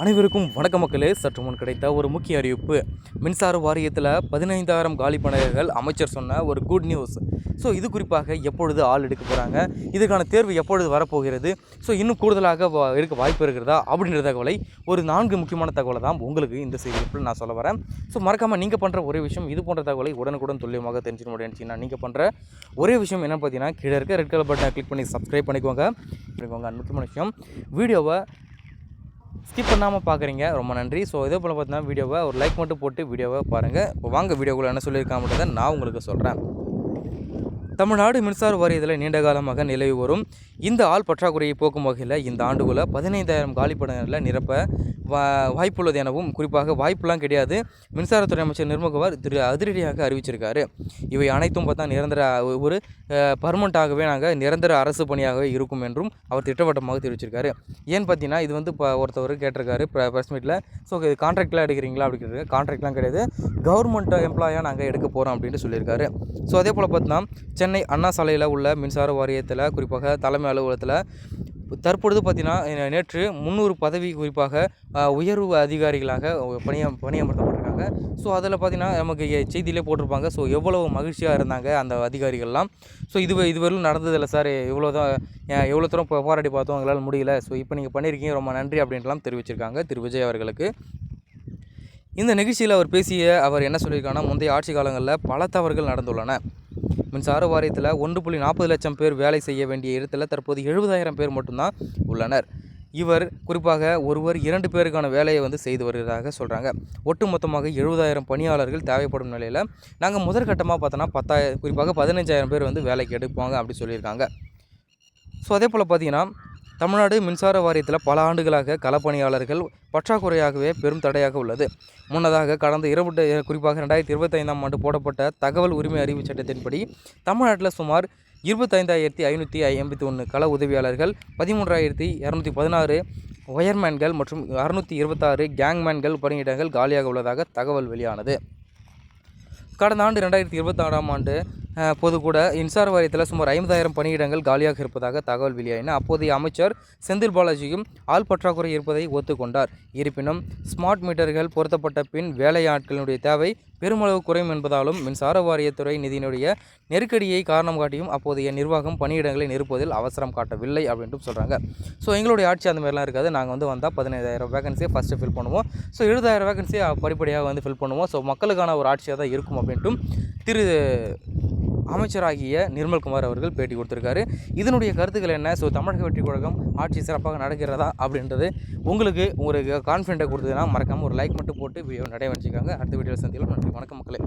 அனைவருக்கும் வணக்க மக்களே. சற்று முன் கிடைத்த ஒரு முக்கிய அறிவிப்பு. மின்சார வாரியத்தில் 15,000 காலி பணியிடங்கள் அமைச்சர் சொன்ன ஒரு குட் நியூஸ். ஸோ இது குறிப்பாக எப்பொழுது ஆள் எடுக்க போகிறாங்க, இதுக்கான தேர்வு எப்பொழுது வரப்போகிறது, ஸோ இன்னும் கூடுதலாக இருக்க வாய்ப்பு இருக்கிறதா அப்படின்ற தகவலை ஒரு 4 முக்கியமான தகவலை தான் உங்களுக்கு இந்த செய்தியில் நான் சொல்ல வரேன். ஸோ மறக்காமல் நீங்கள் பண்ணுற ஒரே விஷயம், இது போன்ற தகவலை உடனுக்குடன் துல்லியமாக தெரிஞ்சுக்க முடியும்னா நீங்கள் பண்ணுற ஒரே விஷயம் என்ன பார்த்தீங்கன்னா, கீழே இருக்க ரெட் கலர் பட்டனை கிளிக் பண்ணி சப்ஸ்கிரைப் பண்ணிக்கோங்க. முக்கியமான விஷயம், வீடியோவை ஸ்கிப் பண்ணாமல் பார்க்குறீங்க, ரொம்ப நன்றி. ஸோ இதே போல் பார்த்தீங்கன்னா வீடியோவை ஒரு லைக் மட்டும் போட்டு வீடியோவை பாருங்கள். இப்போ வாங்க வீடியோக்குள்ளே என்ன சொல்லியிருக்காங்கன்றதை நான் உங்களுக்கு சொல்கிறேன். தமிழ்நாடு மின்சார வாரியத்தில் நீண்ட காலமாக நிலவி வரும் இந்த ஆள் பற்றாக்குறையை போக்கும் வகையில் இந்த ஆண்டுக்குள்ள 15,000 காலிப்பணிகளில் நிரப்ப வாய்ப்புள்ளது எனவும், குறிப்பாக வாய்ப்புலாம் கிடையாது, மின்சாரத்துறை அமைச்சர் நிர்மல்குமார் அதிரடியாக அறிவிச்சிருக்காரு. இவை அனைத்தும் பார்த்தா நிரந்தர ஒரு பர்மனெண்ட்டாகவே நாங்கள் நிரந்தர அரசு பணியாகவே இருக்கும் என்றும் அவர் திட்டவட்டமாக தெரிவிச்சிருக்காரு. ஏன்னு பார்த்தீங்கன்னா, இது வந்து இப்போ ஒருத்தவர் கேட்டிருக்காரு ப்ரெஸ் மீட்டில். ஸோ இது கான்ட்ராக்ட்லாம் எடுக்கிறீங்களா அப்படி கேட்டிருக்காரு. கான்ட்ராக்ட்லாம் கிடையாது, கவர்மெண்ட் எம்ப்ளாயாக நாங்கள் எடுக்க போகிறோம் அப்படின்ட்டு சொல்லியிருக்காரு. ஸோ அதே போல் பார்த்தீங்கன்னா, சென்னை அண்ணா சாலையில் உள்ள மின்சார வாரியத்தில் குறிப்பாக தலைமை அலுவலகத்தில் தற்பொழுது பார்த்திங்கன்னா நேற்று 300 பதவி குறிப்பாக உயர்வு அதிகாரிகளாக பணியமர்த்தப்பட்டிருக்காங்க. ஸோ அதில் பார்த்திங்கன்னா நமக்கு செய்தியிலே போட்டிருப்பாங்க. ஸோ எவ்வளவு மகிழ்ச்சியாக இருந்தாங்க அந்த அதிகாரிகள்லாம். ஸோ இதுவரையிலும் நடந்ததில்லை சார், எவ்வளோ தூரம் போராடி பார்த்தோம், எங்களால் முடியல, ஸோ இப்போ நீங்கள் பண்ணியிருக்கீங்க, ரொம்ப நன்றி அப்படின்ட்டுலாம் தெரிவிச்சிருக்காங்க திரு விஜய் அவர்களுக்கு. இந்த நிகழ்ச்சியில் அவர் அவர் என்ன சொல்லியிருக்காங்கன்னா, முந்தைய ஆட்சி காலங்களில் பல தவறுகள் நடந்துள்ளன. மின்சார வாரியத்தில் 1.40 லட்சம் பேர் வேலை செய்ய வேண்டிய இடத்துல தற்போது 70,000 பேர் மட்டும்தான் உள்ளனர். இவர் குறிப்பாக ஒருவர் 2 பேருக்கான வேலையை செய்து வருவதாக சொல்கிறாங்க. ஒட்டுமொத்தமாக 70,000 பணியாளர்கள் தேவைப்படும் நிலையில் நாங்கள் முதற்கட்டமாக பார்த்தோன்னா குறிப்பாக 15,000 பேர் வேலைக்கு எடுப்பாங்க அப்படி சொல்லியிருக்காங்க. ஸோ அதே போல் பார்த்திங்கன்னா, தமிழ்நாடு மின்சார வாரியத்தில் பல ஆண்டுகளாக களப்பணியாளர்கள் பற்றாக்குறையாகவே பெரும் தடையாக உள்ளது. முன்னதாக கடந்த குறிப்பாக 2025ஆம் ஆண்டு போடப்பட்ட தகவல் உரிமை அறிவு சட்டத்தின்படி தமிழ்நாட்டில் சுமார் 25,551 கள உதவியாளர்கள், 13,216 ஒயர்மேன்கள் மற்றும் 626 கேங்மேன்கள் பணியிடங்கள் காலியாக உள்ளதாக தகவல் வெளியானது. கடந்த ஆண்டு 2026ஆம் ஆண்டு போது கூட மின்சார வாரியத்தில் சுமார் 50,000 பணியிடங்கள் காலியாக இருப்பதாக தகவல் வெளியாயின. அப்போதைய அமைச்சர் செந்தில் பாலாஜியும் ஆள் பற்றாக்குறை இருப்பதை ஒத்துக்கொண்டார். இருப்பினும் ஸ்மார்ட் மீட்டர்கள் பொருத்தப்பட்ட பின் வேலையாட்களினுடைய தேவை பெருமளவு குறையும் என்பதாலும் மின்சார வாரியத்துறை நிதியினுடைய நெருக்கடியை காரணம் காட்டியும் அப்போதைய நிர்வாகம் பணியிடங்களை நிரப்புவதில் அவசரம் காட்டவில்லை அப்படின்ட்டு சொல்கிறாங்க. ஸோ எங்களுடைய ஆட்சி அந்த மாதிரிலாம் இருக்காது, நாங்கள் வந்தால் 15,000 வேகன்சியை ஃபஸ்ட்டு ஃபில் பண்ணுவோம், ஸோ 70,000 வேகன்சியை படிப்படியாக ஃபில் பண்ணுவோம், ஸோ மக்களுக்கான ஒரு ஆட்சியாக தான் இருக்கும் அப்படின்ட்டும் திரு அமைச்சராகிய நிர்மல்குமார் அவர்கள் பேட்டி கொடுத்துருக்காரு. இதனுடைய கருத்துக்கள் என்ன, ஸோ தமிழக வெற்றி கழகம் ஆட்சி சிறப்பாக நடக்கிறதா அப்படின்றது உங்களுக்கு ஒரு கான்ஃபிடென்ட்டை கொடுத்ததுன்னா மறக்காமல் ஒரு லைக் மட்டும் போட்டு வீடியோ நடைய வச்சுக்காங்க. அடுத்த வீடியோவில் சந்திக்கலாம். நன்றி, வணக்கம் மக்களே.